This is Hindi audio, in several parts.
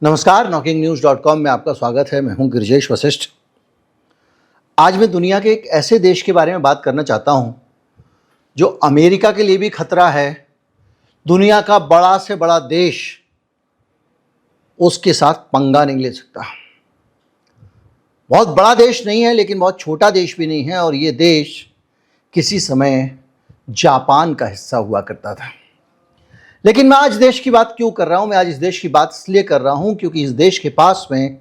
नमस्कार, knockingnews.com में आपका स्वागत है। मैं हूं गिरिजेश वशिष्ठ। आज मैं दुनिया के एक ऐसे देश के बारे में बात करना चाहता हूं जो अमेरिका के लिए भी खतरा है। दुनिया का बड़ा से बड़ा देश उसके साथ पंगा नहीं ले सकता। बहुत बड़ा देश नहीं है लेकिन बहुत छोटा देश भी नहीं है, और ये देश किसी समय जापान का हिस्सा हुआ करता था। लेकिन मैं आज देश की बात क्यों कर रहा हूं? मैं आज इस देश की बात इसलिए कर रहा हूं क्योंकि इस देश के पास में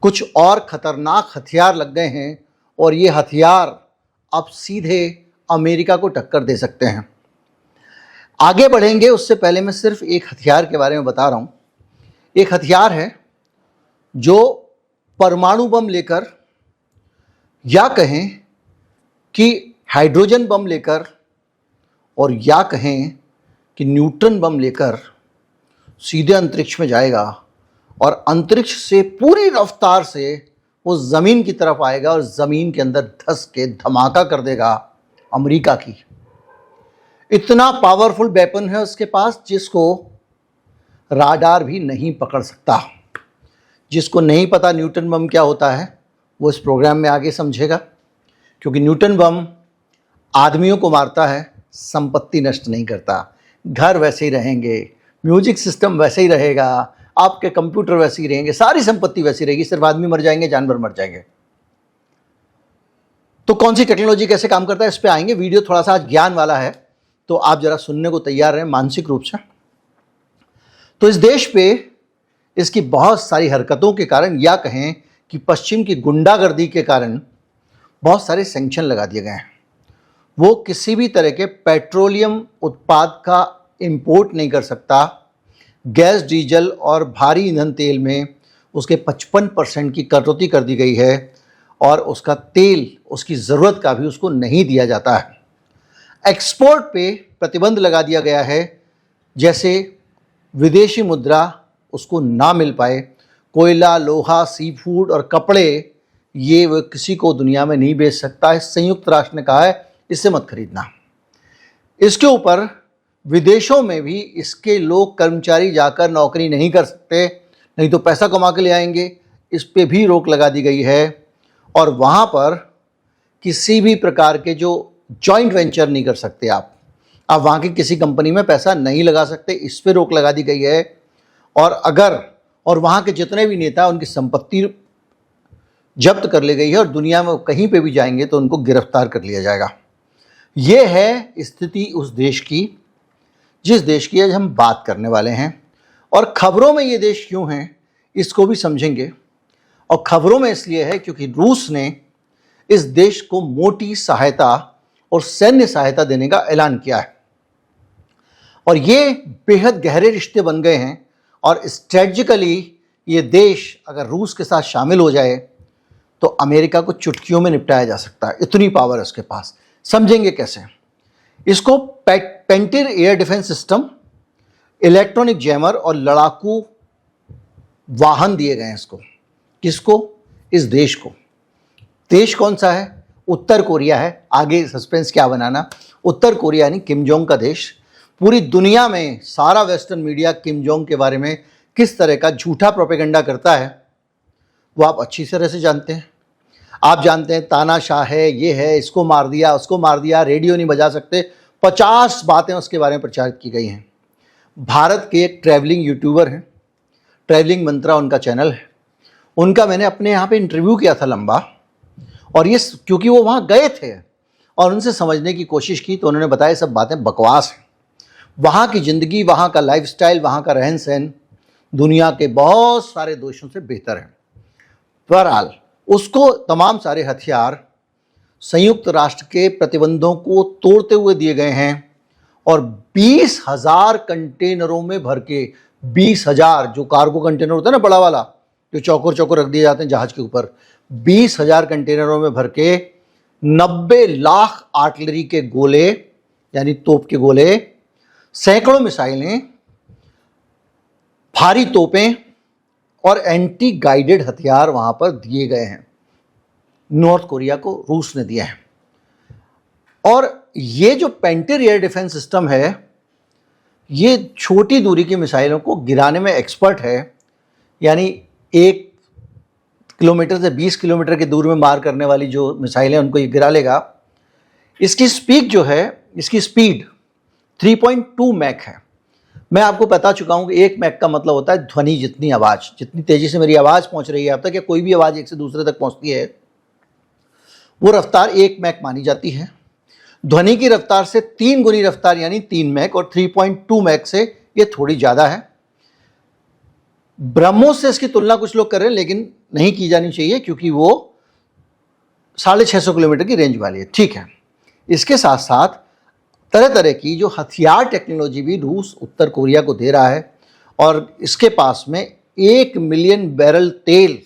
कुछ और खतरनाक हथियार लग गए हैं, और ये हथियार अब सीधे अमेरिका को टक्कर दे सकते हैं। आगे बढ़ेंगे उससे पहले मैं सिर्फ एक हथियार के बारे में बता रहा हूं। एक हथियार है जो परमाणु बम लेकर, या कहें कि हाइड्रोजन बम लेकर, और या कहें कि न्यूट्रन बम लेकर सीधे अंतरिक्ष में जाएगा, और अंतरिक्ष से पूरी रफ्तार से वो ज़मीन की तरफ आएगा और ज़मीन के अंदर धंस के धमाका कर देगा अमेरिका की। इतना पावरफुल वेपन है उसके पास जिसको राडार भी नहीं पकड़ सकता। जिसको नहीं पता न्यूट्रन बम क्या होता है वो इस प्रोग्राम में आगे समझेगा, क्योंकि न्यूट्रन बम आदमियों को मारता है, संपत्ति नष्ट नहीं करता। घर वैसे ही रहेंगे, म्यूजिक सिस्टम वैसे ही रहेगा, आपके कंप्यूटर वैसे ही रहेंगे, सारी संपत्ति वैसी रहेगी, सिर्फ आदमी मर जाएंगे, जानवर मर जाएंगे। तो कौन सी टेक्नोलॉजी कैसे काम करता है इस पे आएंगे। वीडियो थोड़ा सा आज ज्ञान वाला है तो आप जरा सुनने को तैयार रहें मानसिक रूप से। तो इस देश पे इसकी बहुत सारी हरकतों के कारण, या कहें कि पश्चिम की गुंडागर्दी के कारण, बहुत सारे सैंक्शन लगा दिए गए हैं। वो किसी भी तरह के पेट्रोलियम उत्पाद का इंपोर्ट नहीं कर सकता। गैस, डीजल और भारी ईंधन तेल में उसके 55% की कटौती कर दी गई है, और उसका तेल उसकी ज़रूरत का भी उसको नहीं दिया जाता है। एक्सपोर्ट पे प्रतिबंध लगा दिया गया है, जैसे विदेशी मुद्रा उसको ना मिल पाए। कोयला, लोहा, सी फूड और कपड़े ये वो किसी को दुनिया में नहीं बेच सकता है। संयुक्त राष्ट्र ने कहा है इससे मत खरीदना। इसके ऊपर विदेशों में भी इसके लोग, कर्मचारी जाकर नौकरी नहीं कर सकते, नहीं तो पैसा कमा के ले आएंगे। इस पे भी रोक लगा दी गई है, और वहाँ पर किसी भी प्रकार के जो जॉइंट वेंचर नहीं कर सकते आप वहाँ की किसी कंपनी में पैसा नहीं लगा सकते, इस पे रोक लगा दी गई है। और वहाँ के जितने भी नेता, उनकी संपत्ति जब्त कर ली गई है, और दुनिया में कहीं पे भी जाएंगे तो उनको गिरफ्तार कर लिया जाएगा। ये है स्थिति उस देश की जिस देश की आज हम बात करने वाले हैं। और खबरों में ये देश क्यों है इसको भी समझेंगे। और खबरों में इसलिए है क्योंकि रूस ने इस देश को मोटी सहायता और सैन्य सहायता देने का ऐलान किया है, और ये बेहद गहरे रिश्ते बन गए हैं। और स्ट्रेटजिकली ये देश अगर रूस के साथ शामिल हो जाए तो अमेरिका को चुटकियों में निपटाया जा सकता है। इतनी पावर है उसके पास। समझेंगे कैसे इसको। Pantsir air defence system, electronic jammer और लड़ाकू वाहन दिए गए हैं इसको। किसको? इस देश को। देश कौन सा है? उत्तर कोरिया है। आगे सस्पेंस क्या बनाना। उत्तर कोरिया यानी किम जोंग का देश। पूरी दुनिया में सारा वेस्टर्न मीडिया किम जोंग के बारे में किस तरह का झूठा प्रोपेगेंडा करता है वो आप अच्छी तरह से जानते हैं। आप जानते हैं तानाशाह है, ये है, इसको मार दिया, उसको मार दिया, रेडियो नहीं बजा सकते, 50 बातें उसके बारे में प्रचारित की गई हैं। भारत के एक ट्रैवलिंग यूट्यूबर हैं, ट्रैवलिंग मंत्रा उनका चैनल है। उनका मैंने अपने यहाँ पे इंटरव्यू किया था लंबा, और ये क्योंकि वो वहाँ गए थे और उनसे समझने की कोशिश की तो उन्होंने बताया सब बातें बकवास हैं। वहाँ की ज़िंदगी, वहाँ का लाइफस्टाइल, वहाँ का रहन सहन दुनिया के बहुत सारे देशों से बेहतर है। बहरहाल उसको तमाम सारे हथियार संयुक्त राष्ट्र के प्रतिबंधों को तोड़ते हुए दिए गए हैं, और 20,000 कंटेनरों में भर के, 20,000 जो कार्गो कंटेनर होता है ना बड़ा वाला, जो चौकोर चौकोर रख दिए जाते हैं जहाज के ऊपर, 20,000 कंटेनरों में भर के 90 लाख आर्टिलरी के गोले यानी तोप के गोले, सैकड़ों मिसाइलें, भारी तोपें और एंटी गाइडेड हथियार वहां पर दिए गए हैं। नॉर्थ कोरिया को रूस ने दिया है। और ये जो पेंटिर एयर डिफेंस सिस्टम है, ये छोटी दूरी की मिसाइलों को गिराने में एक्सपर्ट है। यानी 1 किलोमीटर से 20 किलोमीटर के दूर में मार करने वाली जो मिसाइल है उनको ये गिरा लेगा। इसकी स्पीड जो है, इसकी स्पीड 3.2 मैक है। मैं आपको बता चुका हूं कि 1 मैक का मतलब होता है ध्वनि जितनी आवाज़, जितनी तेज़ी से मेरी आवाज़ पहुंच रही है अब तक, या कोई भी आवाज़ एक से दूसरे तक पहुंचती है, वो रफ्तार 1 मैक मानी जाती है। ध्वनि की रफ्तार से 3 गुनी रफ्तार यानी 3 मैक, और 3.2 मैक से ये थोड़ी ज़्यादा है। ब्रह्मोस से इसकी तुलना कुछ लोग कर रहे हैं, लेकिन नहीं की जानी चाहिए क्योंकि वो 650 किलोमीटर की रेंज वाली है। ठीक है, इसके साथ साथ तरह तरह की जो हथियार टेक्नोलॉजी भी रूस उत्तर कोरिया को दे रहा है, और इसके पास में 1 मिलियन बैरल तेल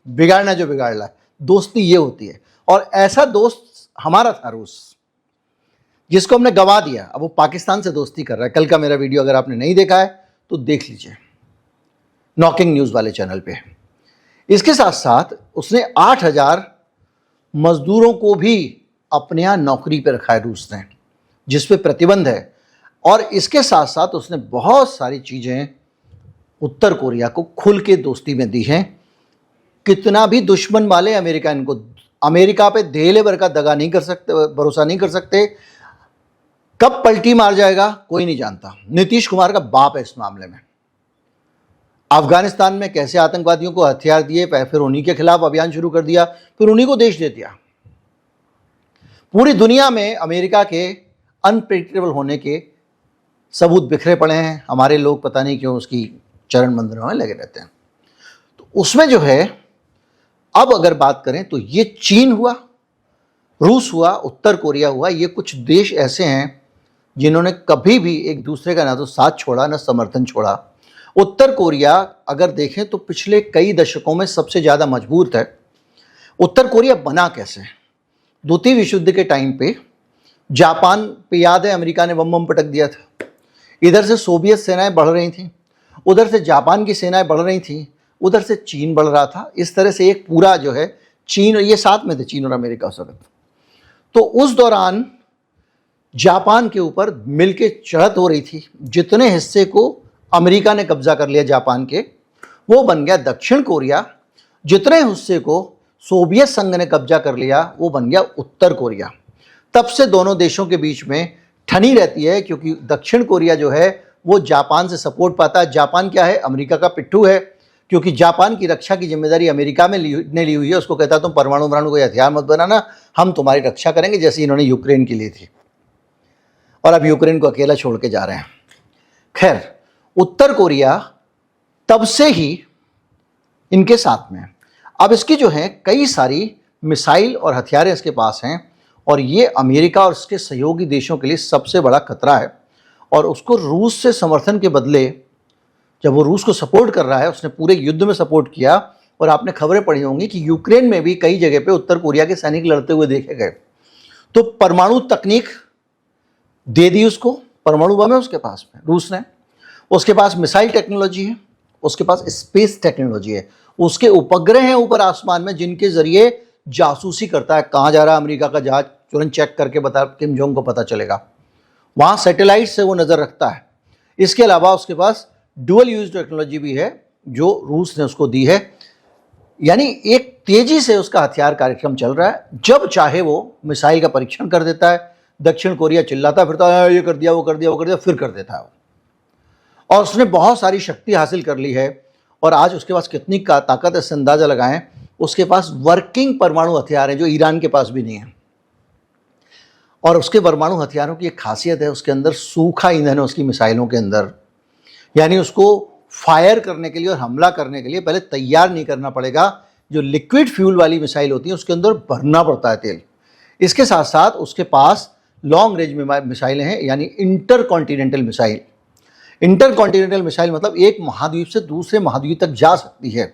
बिगाड़ना जो बिगाड़ रहा है। दोस्ती ये होती है, और ऐसा दोस्त हमारा था रूस, जिसको हमने गंवा दिया। अब वो पाकिस्तान से दोस्ती कर रहा है। कल का मेरा वीडियो अगर आपने नहीं देखा है तो देख लीजिए, नॉकिंग न्यूज़ वाले चैनल पे। इसके साथ साथ उसने 8000 मजदूरों को भी अपने यहाँ नौकरी पे रखा है रूस ने, जिस पे प्रतिबंध है। और इसके साथ साथ उसने बहुत सारी चीज़ें उत्तर कोरिया को खुल के दोस्ती में दी हैं। कितना भी दुश्मन वाले अमेरिका इनको, अमेरिका पे धेले भर का दगा नहीं कर सकते, भरोसा नहीं कर सकते। कब पलटी मार जाएगा कोई नहीं जानता। नीतीश कुमार का बाप है इस मामले में। अफगानिस्तान में कैसे आतंकवादियों को हथियार दिए, फिर उन्हीं के खिलाफ अभियान शुरू कर दिया, फिर उन्हीं को देश दे दिया। पूरी दुनिया में अमेरिका के अनप्रेडिक्टेबल होने के सबूत बिखरे पड़े हैं। हमारे लोग पता नहीं क्यों उसकी चरण वंदना में लगे रहते हैं। तो उसमें जो है, अब अगर बात करें तो ये चीन हुआ, रूस हुआ, उत्तर कोरिया हुआ, ये कुछ देश ऐसे हैं जिन्होंने कभी भी एक दूसरे का ना तो साथ छोड़ा ना समर्थन छोड़ा। उत्तर कोरिया अगर देखें तो पिछले कई दशकों में सबसे ज़्यादा मजबूत है। उत्तर कोरिया बना कैसे? द्वितीय विश्व युद्ध के टाइम पे जापान पे याद है अमेरिका ने बम पटक दिया था। इधर से सोवियत सेनाएं बढ़ रही थीं, उधर से जापान की सेनाएं बढ़ रही थीं, उधर से चीन बढ़ रहा था। इस तरह से एक पूरा जो है चीन, और ये साथ में थे चीन और अमेरिका उस वक्त। तो उस दौरान जापान के ऊपर मिलके चढ़त हो रही थी। जितने हिस्से को अमेरिका ने कब्जा कर लिया जापान के, वो बन गया दक्षिण कोरिया। जितने हिस्से को सोवियत संघ ने कब्जा कर लिया, वो बन गया उत्तर कोरिया। तब से दोनों देशों के बीच में ठनी रहती है, क्योंकि दक्षिण कोरिया जो है वो जापान से सपोर्ट पाता है। जापान क्या है? अमेरिका का पिट्ठू है, क्योंकि जापान की रक्षा की जिम्मेदारी अमेरिका में ने ली हुई है। उसको कहता तुम परमाणु कोई हथियार मत बनाना, हम तुम्हारी रक्षा करेंगे, जैसे इन्होंने यूक्रेन की ली थी, और अब यूक्रेन को अकेला छोड़ के जा रहे हैं। खैर, उत्तर कोरिया तब से ही इनके साथ में। अब इसकी जो है कई सारी मिसाइल और हथियारें इसके पास हैं, और ये अमेरिका और इसके सहयोगी देशों के लिए सबसे बड़ा खतरा है। और उसको रूस से समर्थन के बदले, जब वो रूस को सपोर्ट कर रहा है, उसने पूरे युद्ध में सपोर्ट किया। और आपने खबरें पढ़ी होंगी कि यूक्रेन में भी कई जगह पे उत्तर कोरिया के सैनिक लड़ते हुए देखे गए। तो परमाणु तकनीक दे दी उसको, परमाणु बम है उसके पास में रूस ने, उसके पास मिसाइल टेक्नोलॉजी है, उसके पास स्पेस टेक्नोलॉजी है, उसके उपग्रह हैं ऊपर आसमान में जिनके जरिए जासूसी करता है। कहाँ जा रहा है अमेरिका का जहाज, तुरंत चेक करके बता, किम जोंग को पता चलेगा। वहाँ सैटेलाइट से वो नज़र रखता है। इसके अलावा उसके पास डुअल यूज टेक्नोलॉजी भी है जो रूस ने उसको दी है। यानी एक तेजी से उसका हथियार कार्यक्रम चल रहा है। जब चाहे वो मिसाइल का परीक्षण कर देता है। दक्षिण कोरिया चिल्लाता फिरता है, ये कर दिया, वो कर दिया, वो कर दिया, फिर कर देता है वो। और उसने बहुत सारी शक्ति हासिल कर ली है, और आज उसके पास कितनी ताकत है इससे अंदाज़ा लगाएं। उसके पास वर्किंग परमाणु हथियार हैं जो ईरान के पास भी नहीं है। और उसके परमाणु हथियारों की एक खासियत है, उसके अंदर सूखा ईंधन है उसकी मिसाइलों के अंदर। यानी उसको फायर करने के लिए और हमला करने के लिए पहले तैयार नहीं करना पड़ेगा। जो लिक्विड फ्यूल वाली मिसाइल होती है उसके अंदर भरना पड़ता है तेल। इसके साथ साथ उसके पास लॉन्ग रेंज मिसाइलें हैं, यानी inter continental missile. Inter continental missile मतलब एक महाद्वीप से दूसरे महाद्वीप तक जा सकती है,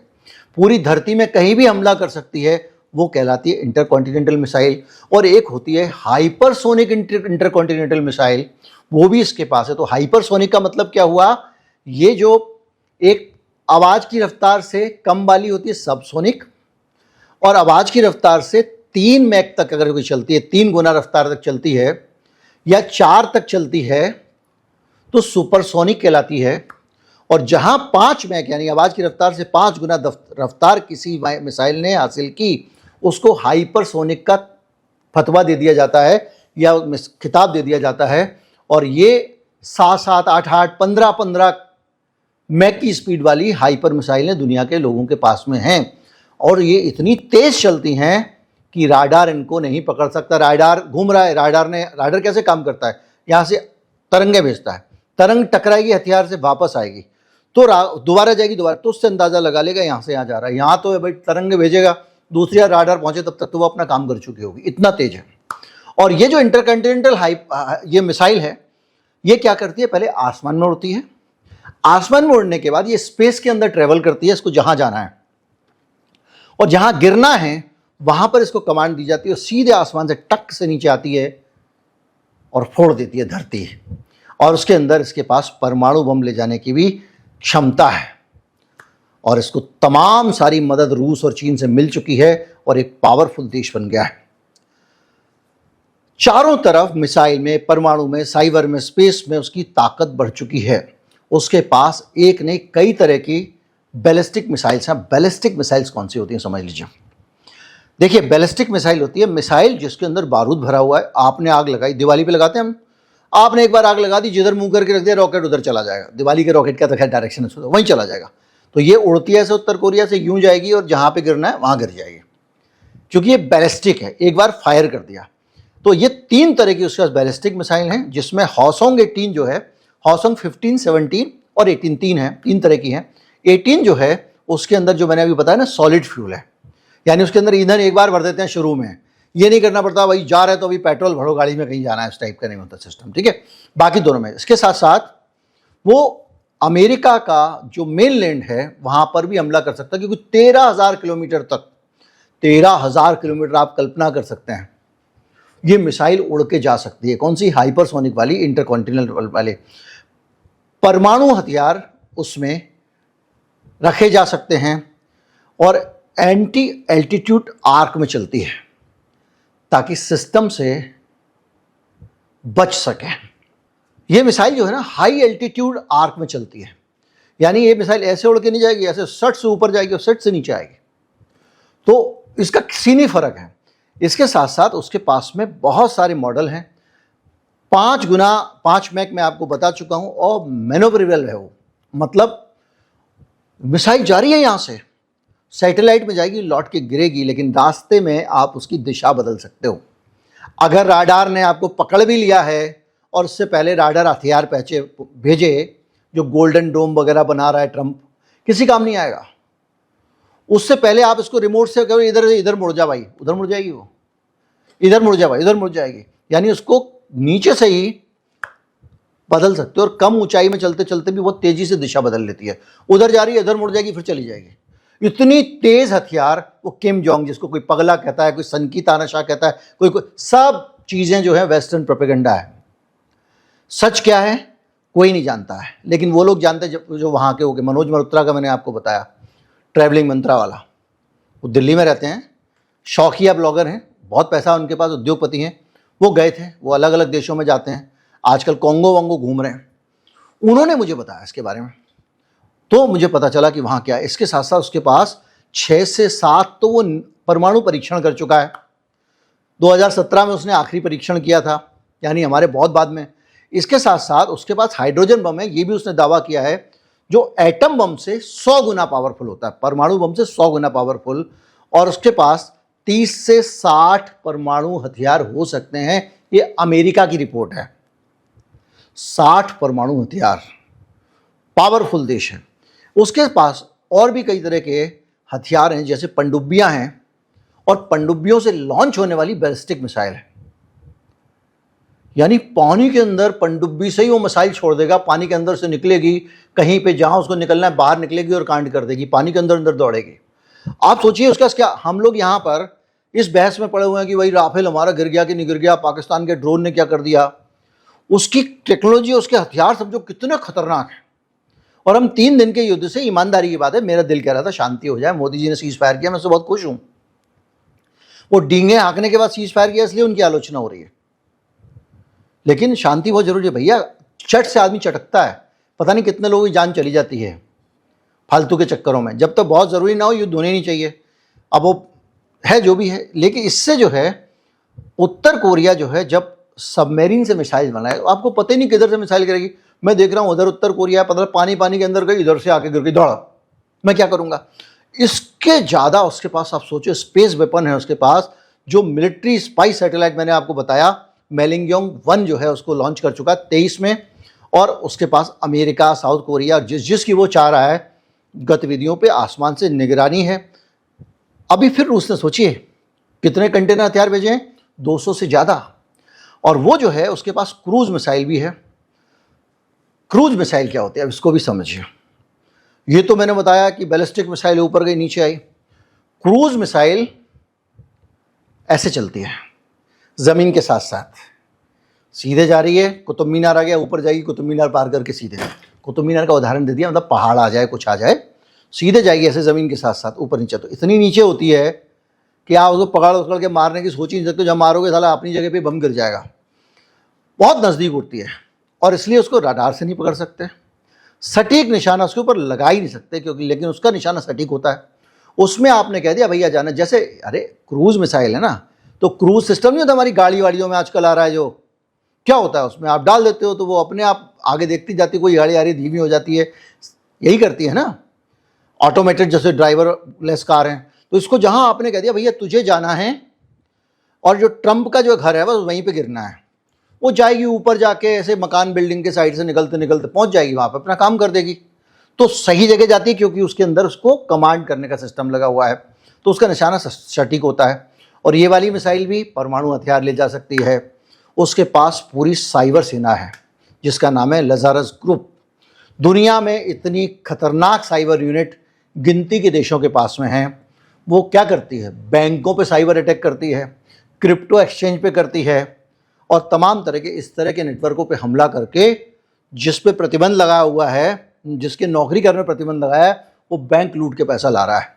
पूरी धरती में कहीं भी हमला कर सकती है, वो कहलाती है इंटर कॉन्टिनेंटल मिसाइल। और एक होती है हाइपरसोनिक इंटर कॉन्टिनेंटल मिसाइल, वो भी इसके पास है। तो हाइपरसोनिक का मतलब क्या हुआ? ये जो एक आवाज़ की रफ्तार से कम वाली होती है सबसोनिक, और आवाज़ की रफ्तार से 3 मैक तक अगर कोई चलती है, 3 गुना रफ्तार तक चलती है या 4 तक चलती है, तो सुपरसोनिक कहलाती है। और जहां 5 मैक यानी आवाज की रफ्तार से 5 गुना रफ्तार किसी मिसाइल ने हासिल की, उसको हाइपरसोनिक का फतवा दे दिया जाता है या खिताब दे दिया जाता है। और ये 7-7, 8-8, 15-15 मैक की स्पीड वाली हाइपर मिसाइलें दुनिया के लोगों के पास में हैं और ये इतनी तेज चलती हैं कि राडार इनको नहीं पकड़ सकता। राडार घूम रहा है, राडार कैसे काम करता है, यहाँ से तरंगे भेजता है, तरंग टकराएगी हथियार से, वापस आएगी तो दोबारा जाएगी, दोबारा तो उससे अंदाजा लगा लेगा यहाँ से यहाँ जा रहा है। यहाँ तो भाई तरंग भेजेगा, दूसरी राडार पहुंचे तब तक तो वो अपना काम कर चुकी होगी, इतना तेज है। और ये जो इंटरकॉन्टिनेंटल ये मिसाइल है, ये क्या करती है, पहले आसमान में उड़ती है, आसमान में उड़ने के बाद ये स्पेस के अंदर ट्रेवल करती है, इसको जहां जाना है और जहां गिरना है वहां पर इसको कमांड दी जाती है और सीधे आसमान से टक से नीचे आती है और फोड़ देती है धरती। और उसके अंदर इसके पास परमाणु बम ले जाने की भी क्षमता है और इसको तमाम सारी मदद रूस और चीन से मिल चुकी है और एक पावरफुल देश बन गया है। चारों तरफ मिसाइल में, परमाणु में, साइबर में, स्पेस में उसकी ताकत बढ़ चुकी है। उसके पास एक नहीं कई तरह की बैलिस्टिक मिसाइल्स हैं। बैलिस्टिक मिसाइल्स कौन सी होती हैं समझ लीजिए। देखिए, बैलिस्टिक मिसाइल होती है मिसाइल जिसके अंदर बारूद भरा हुआ है, आपने आग लगाई, दिवाली पे लगाते हैं हम, आपने एक बार आग लगा दी, जिधर मुंह करके रख दिया, रॉकेट उधर चला जाएगा। दिवाली के रॉकेट का तो खैर डायरेक्शन है, वहीं चला जाएगा। तो ये उड़ती है ऐसे उत्तर कोरिया से यूं जाएगी और जहां पे गिरना है वहां गिर जाएगी, क्योंकि ये बैलिस्टिक है, एक बार फायर कर दिया। तो ये 3 तरह की उसके पास बैलिस्टिक मिसाइल हैं, जिसमें हॉसोंग 18 जो है, हॉसोंग 15, 17 और 18 3 है, 3 तरह की हैं। 18 जो है उसके अंदर जो मैंने अभी बताया ना, सॉलिड फ्यूल है, यानी उसके अंदर ईंधन एक बार भर देते हैं शुरू में, ये नहीं करना पड़ता भाई जा रहे तो अभी पेट्रोल भरो गाड़ी में, कहीं जाना है, इस टाइप का नहीं होता सिस्टम, ठीक है। बाकी दोनों में इसके साथ साथ वो अमेरिका का जो मेन लैंड है वहां पर भी हमला कर सकता है, क्योंकि 13,000 किलोमीटर तक, 13,000 किलोमीटर आप कल्पना कर सकते हैं, ये मिसाइल उड़ के जा सकती है। कौन सी? हाइपरसोनिक वाली, इंटरकॉन्टिनेंटल वाले। परमाणु हथियार उसमें रखे जा सकते हैं और एंटी एल्टीट्यूड आर्क में चलती है ताकि सिस्टम से बच सके। ये मिसाइल जो है ना, हाई एल्टीट्यूड आर्क में चलती है, यानी ये मिसाइल ऐसे उड़ के नहीं जाएगी, ऐसे 60 से ऊपर जाएगी और 60 से नीचे आएगी। तो इसका सीनी फर्क है। इसके साथ साथ उसके पास में बहुत सारे मॉडल हैं। 5 मैक मैं आपको बता चुका हूं और मैनोवरेबल है वो, मतलब मिसाइल जा रही है यहां से, सैटेलाइट में जाएगी, लौट के गिरेगी, लेकिन रास्ते में आप उसकी दिशा बदल सकते हो। अगर राडार ने आपको पकड़ भी लिया है और उससे पहले राडार हथियार भेजे, जो गोल्डन डोम वगैरह बना रहा है ट्रंप, किसी काम नहीं आएगा। उससे पहले आप इसको रिमोट से कहो इधर मुड़ जा भाई, उधर मुड़ जाएगी वो, इधर मुड़ जा भाई, इधर मुड़ जाएगी। यानी उसको नीचे से ही बदल सकते हो और कम ऊंचाई में चलते चलते भी बहुत तेजी से दिशा बदल लेती है, उधर जा रही है, इधर मुड़ जाएगी, फिर चली जाएगी। इतनी तेज हथियार, वो किम जोंग जिसको कोई पगला कहता है, कोई सन की तानाशाह कहता है, कोई सब चीजें जो है वेस्टर्न प्रोपेगेंडा है। सच क्या है कोई नहीं जानता है, लेकिन वो लोग जानते हैं जो वहां के हो गए। मनोज मल्होत्रा का मैंने आपको बताया, ट्रैवलिंग मंत्रा वाला, वो दिल्ली में रहते हैं, शौकिया ब्लॉगर हैं, बहुत पैसा उनके पास, उद्योगपति हैं। वो गए थे, वो अलग अलग देशों में जाते हैं, आजकल कोंगो वोंगो घूम रहे हैं। उन्होंने मुझे बताया इसके बारे में, तो मुझे पता चला कि वहाँ क्या है। इसके साथ साथ उसके पास 6 से 7 तो वो परमाणु परीक्षण कर चुका है। 2017 में उसने आखिरी परीक्षण किया था, यानी हमारे बहुत बाद में। इसके साथ साथ उसके पास हाइड्रोजन बम है, ये भी उसने दावा किया है, जो एटम बम से 100 गुना पावरफुल होता है, परमाणु बम से 100 गुना पावरफुल। और उसके पास 30 से 60 परमाणु हथियार हो सकते हैं, ये अमेरिका की रिपोर्ट है। 60 परमाणु हथियार, पावरफुल देश है। उसके पास और भी कई तरह के हथियार हैं, जैसे पनडुब्बियां हैं और पनडुब्बियों से लॉन्च होने वाली बैलिस्टिक मिसाइल है, यानी पानी के अंदर पनडुब्बी से ही वो मिसाइल छोड़ देगा, पानी के अंदर से निकलेगी, कहीं पे जहां उसको निकलना है बाहर निकलेगी और कांड कर देगी, पानी के अंदर अंदर दौड़ेगी। आप सोचिए उसका क्या, हम लोग यहाँ पर इस बहस में पड़े हुए हैं कि भाई राफेल हमारा गिर गया कि नहीं गिर गया, पाकिस्तान के ड्रोन ने क्या कर दिया। उसकी टेक्नोलॉजी, उसके हथियार समझो कितने खतरनाक है। और हम 3 दिन के युद्ध से, ईमानदारी की बात है, मेरा दिल कह रहा था शांति हो जाए, मोदी जी ने सीज फायर किया, मैं उससे बहुत खुश हूं। वो डींगे हाँकने के बाद सीज फायर किया इसलिए उनकी आलोचना हो रही है, लेकिन शांति बहुत जरूरी है भैया। चट से आदमी चटकता है, पता नहीं कितने लोगों की जान चली जाती है फालतू के चक्करों में। जब तक बहुत ज़रूरी ना हो युद्ध होने नहीं चाहिए। अब वो है जो भी है, लेकिन इससे जो है उत्तर कोरिया जो है जब सबमरीन से मिसाइल बनाए, आपको पता ही नहीं किधर से मिसाइल गिरेगी। मैं देख रहा हूँ उधर उत्तर कोरिया, पता पानी के अंदर गई, इधर से आके गिर गई, दौड़ा, मैं क्या करूँगा। इसके ज़्यादा उसके पास आप सोचो स्पेस वेपन है उसके पास, जो मिलिट्री स्पाई सैटेलाइट मैंने आपको बताया मेलिंगयोंग 1 जो है उसको लॉन्च कर चुका 23 में, और उसके पास अमेरिका, साउथ कोरिया जिसकी वो चाह रहा है गतिविधियों पे आसमान से निगरानी है। अभी फिर रूस ने सोचिए कितने कंटेनर हथियार भेजे हैं, 200 से ज़्यादा। और वो जो है उसके पास क्रूज मिसाइल भी है। क्रूज मिसाइल क्या होती है अब इसको भी समझिए। ये तो मैंने बताया कि बैलिस्टिक मिसाइल ऊपर गई नीचे आई, क्रूज मिसाइल ऐसे चलती है ज़मीन के साथ साथ, सीधे जा रही है, कुतुब मीनार आ गया, ऊपर जाएगी, कुतुब मीनार पार करके सीधे, कुतुब मीनार का उदाहरण दे दिया, मतलब पहाड़ आ जाए, कुछ आ जाए, सीधे जाएगी ऐसे ज़मीन के साथ साथ ऊपर नीचे। तो इतनी नीचे होती है कि आप उसको पकड़ के मारने की सोच ही नहीं सकते। जब मारोगे साला अपनी जगह पे बम गिर जाएगा। बहुत नज़दीक उड़ती है और इसलिए उसको रडार से नहीं पकड़ सकते, सटीक निशाना उसके ऊपर लगा ही नहीं सकते, क्योंकि लेकिन उसका निशाना सटीक होता है। उसमें आपने कह दिया भैया जाना, जैसे अरे क्रूज मिसाइल है ना, तो क्रूज सिस्टम नहीं होता हमारी गाड़ी वाड़ियों में आजकल आ रहा है, जो क्या होता है उसमें आप डाल देते हो तो वो अपने आप आगे देखती जाती, कोई गाड़ी आ रही धीमी हो जाती है, यही करती है ना, ऑटोमेटेड जैसे ड्राइवर लेस कार हैं। तो इसको जहां आपने कह दिया भैया तुझे जाना है और जो ट्रंप का जो घर है बस वहीं पे गिरना है, वो जाएगी ऊपर जाके ऐसे मकान बिल्डिंग के साइड से निकलते निकलते पहुंच जाएगी, वहां पर अपना काम कर देगी। तो सही जगह जाती है क्योंकि उसके अंदर उसको कमांड करने का सिस्टम लगा हुआ है, तो उसका निशाना सटीक होता है। और ये वाली मिसाइल भी परमाणु हथियार ले जा सकती है। उसके पास पूरी साइबर सेना है जिसका नाम है लजारस ग्रुप। दुनिया में इतनी खतरनाक साइबर यूनिट गिनती के देशों के पास में हैं। वो क्या करती है, बैंकों पे साइबर अटैक करती है, क्रिप्टो एक्सचेंज पे करती है, और तमाम तरह के इस तरह के नेटवर्कों पे हमला करके जिस पे प्रतिबंध लगा हुआ है, जिसके नौकरी करने में प्रतिबंध लगा है, वो बैंक लूट के पैसा ला रहा है।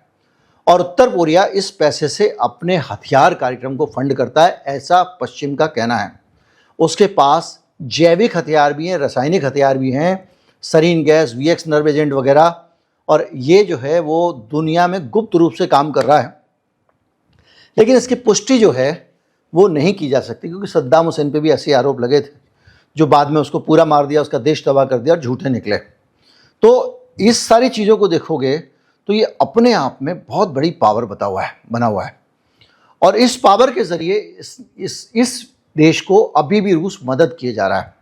और उत्तर कोरिया इस पैसे से अपने हथियार कार्यक्रम को फंड करता है, ऐसा पश्चिम का कहना है। उसके पास जैविक हथियार भी हैं, रासायनिक हथियार भी हैं, sarin gas, VX nerve agent वगैरह, और ये जो है वो दुनिया में गुप्त रूप से काम कर रहा है। लेकिन इसकी पुष्टि जो है वो नहीं की जा सकती, क्योंकि सद्दाम हुसैन पे भी ऐसे आरोप लगे थे जो बाद में उसको पूरा मार दिया, उसका देश तबाह कर दिया और झूठे निकले। तो इस सारी चीज़ों को देखोगे तो ये अपने आप में बहुत बड़ी पावर बना हुआ है। और इस पावर के ज़रिए इस देश को अभी भी रूस मदद किए जा रहा है।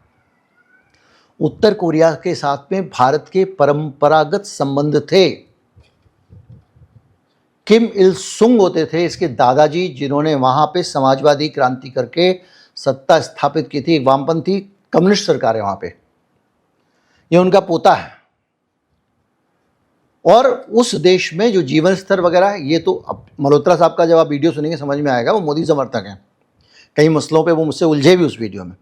उत्तर कोरिया के साथ में भारत के परंपरागत संबंध थे। किम इल सुंग होते थे इसके दादाजी, जिन्होंने वहाँ पे समाजवादी क्रांति करके सत्ता स्थापित की थी। एक वामपंथी कम्युनिस्ट सरकार है वहाँ पे, ये उनका पोता है। और उस देश में जो जीवन स्तर वगैरह है, ये तो अब मल्होत्रा साहब का जब आप वीडियो सुनेंगे समझ में आएगा, वो मोदी समर्थक हैं। कई मसलों पे वो मुझसे उलझे भी उस वीडियो में,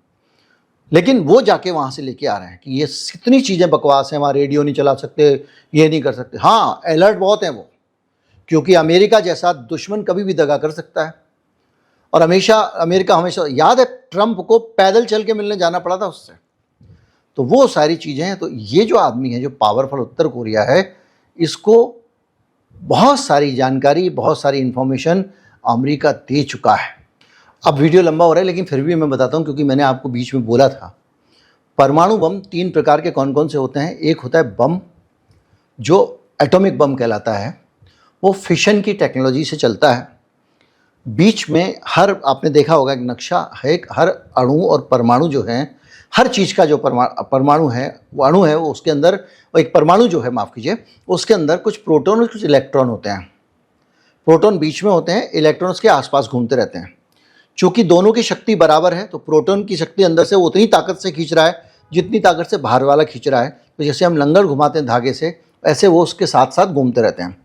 लेकिन वो जाके वहाँ से लेके आ रहे हैं कि ये कितनी चीज़ें बकवास हैं, वहाँ रेडियो नहीं चला सकते, ये नहीं कर सकते। हाँ, अलर्ट बहुत हैं वो, क्योंकि अमेरिका जैसा दुश्मन कभी भी दगा कर सकता है। और अमेरिका हमेशा, याद है ट्रंप को पैदल चल के मिलने जाना पड़ा था उससे। तो वो सारी चीज़ें हैं। तो ये जो आदमी है, जो पावरफुल उत्तर कोरिया है, इसको बहुत सारी जानकारी, बहुत सारी इंफॉर्मेशन अमेरिका दे चुका है। अब वीडियो लंबा हो रहा है, लेकिन फिर भी मैं बताता हूँ, क्योंकि मैंने आपको बीच में बोला था परमाणु बम 3 प्रकार के कौन कौन से होते हैं। एक होता है बम जो एटॉमिक बम कहलाता है, वो फिशन की टेक्नोलॉजी से चलता है। बीच में आपने देखा होगा एक नक्शा है, हर अणु और परमाणु जो हैं, हर चीज़ का जो परमाणु है, वो अणु है, वो उसके अंदर एक परमाणु जो है, माफ़ कीजिए, उसके अंदर कुछ प्रोटॉन और कुछ इलेक्ट्रॉन होते हैं। प्रोटॉन बीच में होते हैं, इलेक्ट्रॉन उसके आसपास घूमते रहते हैं। चूँकि दोनों की शक्ति बराबर है, तो प्रोटॉन की शक्ति अंदर से उतनी ताकत से खींच रहा है जितनी ताकत से बाहर वाला खींच रहा है। तो जैसे हम लंगर घुमाते हैं धागे से, ऐसे वो उसके साथ साथ घूमते रहते हैं।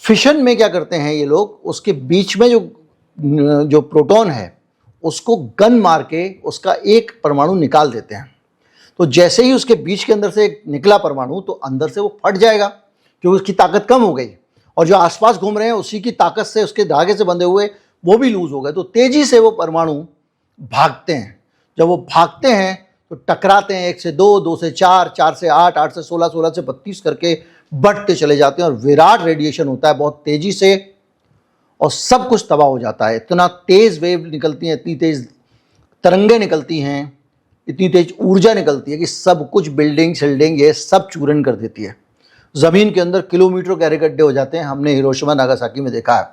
फिशन में क्या करते हैं ये लोग, उसके बीच में जो प्रोटॉन है उसको गन मार के उसका एक परमाणु निकाल देते हैं। तो जैसे ही उसके बीच के अंदर से निकला परमाणु, तो अंदर से वो फट जाएगा क्योंकि उसकी ताकत कम हो गई, और जो आसपास घूम रहे हैं उसी की ताकत से, उसके धागे से बंधे हुए, वो भी लूज हो गए। तो तेजी से वो परमाणु भागते हैं। जब वो भागते हैं तो टकराते हैं, 1 से 2, 2 से 4, 4 से 8, 8 से 16, 16 से 32 करके बढ़ते चले जाते हैं और विराट रेडिएशन होता है बहुत तेजी से और सब कुछ तबाह हो जाता है। इतना तेज वेव निकलती हैं, इतनी तेज तरंगे निकलती हैं, इतनी तेज ऊर्जा निकलती है कि सब कुछ बिल्डिंग शिल्डिंग ये सब चूरन कर देती है। ज़मीन के अंदर किलोमीटरों गहरे गड्ढे हो जाते हैं, हमने हिरोशिमा नागासाकी में देखा है।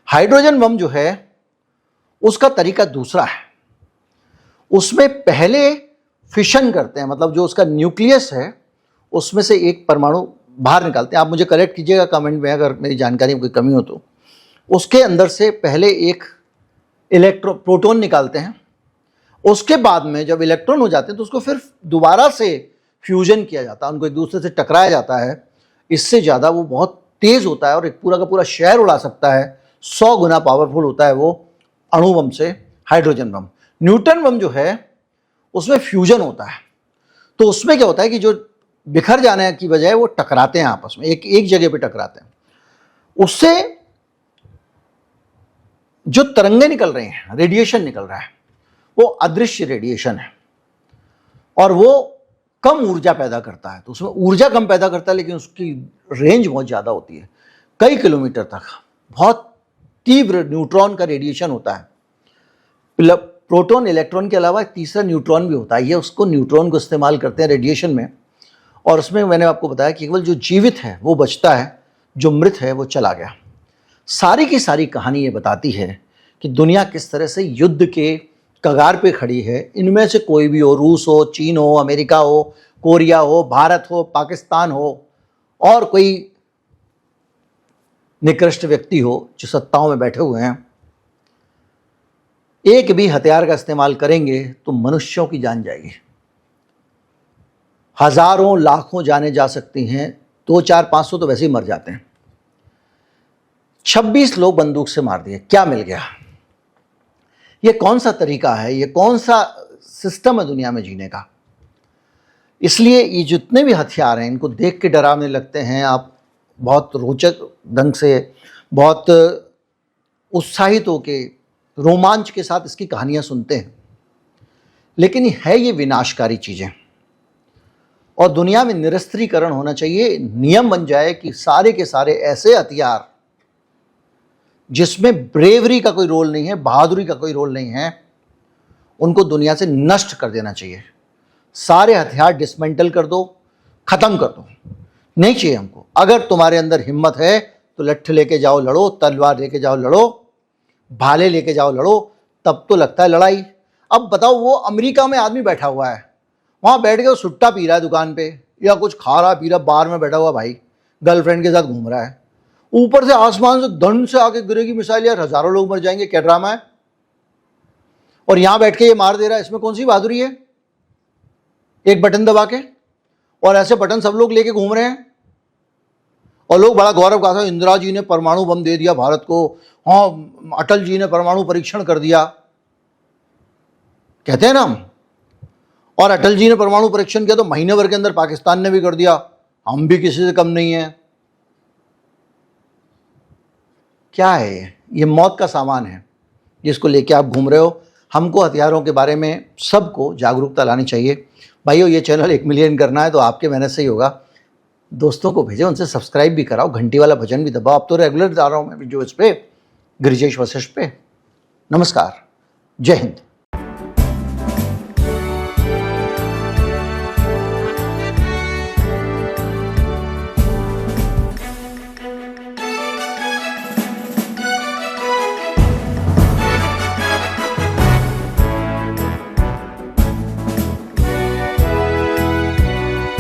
हाइड्रोजन बम जो है उसका तरीका दूसरा है, उसमें पहले फिशन करते हैं, मतलब जो उसका न्यूक्लियस है उसमें से एक परमाणु बाहर निकालते हैं। आप मुझे करेक्ट कीजिएगा कमेंट में अगर मेरी जानकारी में कोई कमी हो तो। उसके अंदर से पहले एक प्रोटॉन निकालते हैं, उसके बाद में जब इलेक्ट्रॉन हो जाते हैं तो उसको फिर दोबारा से फ्यूजन किया जाता है, उनको एक दूसरे से टकराया जाता है। इससे ज़्यादा वो बहुत तेज़ होता है और एक पूरा का पूरा शहर उड़ा सकता है। 100 गुना पावरफुल होता है वो अणु बम से हाइड्रोजन बम। न्यूट्रॉन बम जो है उसमें फ्यूजन होता है, तो उसमें क्या होता है कि जो बिखर जाने की बजाय वो टकराते हैं आपस में, एक जगह पे टकराते हैं। उससे जो तरंगे निकल रही हैं, रेडिएशन निकल रहा है, वो अदृश्य रेडिएशन है और वो कम ऊर्जा पैदा करता है। तो उसमें ऊर्जा कम पैदा करता है लेकिन उसकी रेंज बहुत ज़्यादा होती है, कई किलोमीटर तक। बहुत तीव्र न्यूट्रॉन का रेडिएशन होता है। प्रोटॉन इलेक्ट्रॉन के अलावा तीसरा न्यूट्रॉन भी होता है, ये उसको न्यूट्रॉन को इस्तेमाल करते हैं रेडिएशन में। और उसमें मैंने आपको बताया कि केवल जो जीवित है वो बचता है, जो मृत है वो चला गया। सारी की सारी कहानी ये बताती है कि दुनिया किस तरह से युद्ध के कगार पे खड़ी है। इनमें से कोई भी हो, रूस हो, चीन हो, अमेरिका हो, कोरिया हो, भारत हो, पाकिस्तान हो और कोई निकृष्ट व्यक्ति हो जो सत्ताओं में बैठे हुए हैं, एक भी हथियार का इस्तेमाल करेंगे तो मनुष्यों की जान जाएगी। हजारों लाखों जाने जा सकती हैं, 2, 4, 500 तो वैसे ही मर जाते हैं। 26 लोग बंदूक से मार दिए, क्या मिल गया? ये कौन सा तरीका है, ये कौन सा सिस्टम है दुनिया में जीने का? इसलिए ये जितने भी हथियार हैं इनको देख के डरावने लगते हैं। आप बहुत रोचक ढंग से, बहुत उत्साहित होके, रोमांच के साथ इसकी कहानियां सुनते हैं, लेकिन ये विनाशकारी चीज़ें। और दुनिया में निरस्त्रीकरण होना चाहिए, नियम बन जाए कि सारे के सारे ऐसे हथियार जिसमें ब्रेवरी का कोई रोल नहीं है, बहादुरी का कोई रोल नहीं है, उनको दुनिया से नष्ट कर देना चाहिए। सारे हथियार डिसमेंटल कर दो, ख़त्म कर दो, नहीं चाहिए हमको। अगर तुम्हारे अंदर हिम्मत है तो लट्ठ लेके जाओ लड़ो, तलवार लेके जाओ लड़ो, भाले लेके जाओ लड़ो, तब तो लगता है लड़ाई। अब बताओ, वो अमेरिका में आदमी बैठा हुआ है, वहाँ बैठ के वो सुट्टा पी रहा है दुकान पे या कुछ खा रहा पी रहा, बार में बैठा हुआ भाई गर्लफ्रेंड के साथ घूम रहा है, ऊपर से आसमान से धन से आके गिरेगी मिसाइल, यार हजारों लोग मर जाएंगे, क्या ड्रामा है। और यहाँ बैठ के ये मार दे रहा है, इसमें कौन सी बहादुरी है? एक बटन दबा के, और ऐसे बटन सब लोग लेके घूम रहे हैं और लोग बड़ा गौरव गाते हैं, इंदिरा जी ने परमाणु बम दे दिया भारत को, हाँ अटल जी ने परमाणु परीक्षण कर दिया, कहते हैं ना हम। और अटल जी ने परमाणु परीक्षण किया तो महीने भर के अंदर पाकिस्तान ने भी कर दिया, हम भी किसी से कम नहीं है। क्या है ये मौत का सामान है जिसको लेके आप घूम रहे हो। हमको हथियारों के बारे में सबको जागरूकता लानी चाहिए। भाइयों, ये चैनल 1 मिलियन करना है तो आपके मेहनत से ही होगा। दोस्तों को भेजें, उनसे सब्सक्राइब भी कराओ, घंटी वाला बटन भी दबाओ। अब तो रेगुलर जा रहा हूँ मैं वीडियो इस पे, गिरिजेश वशिष्ठ पे। नमस्कार, जय हिंद।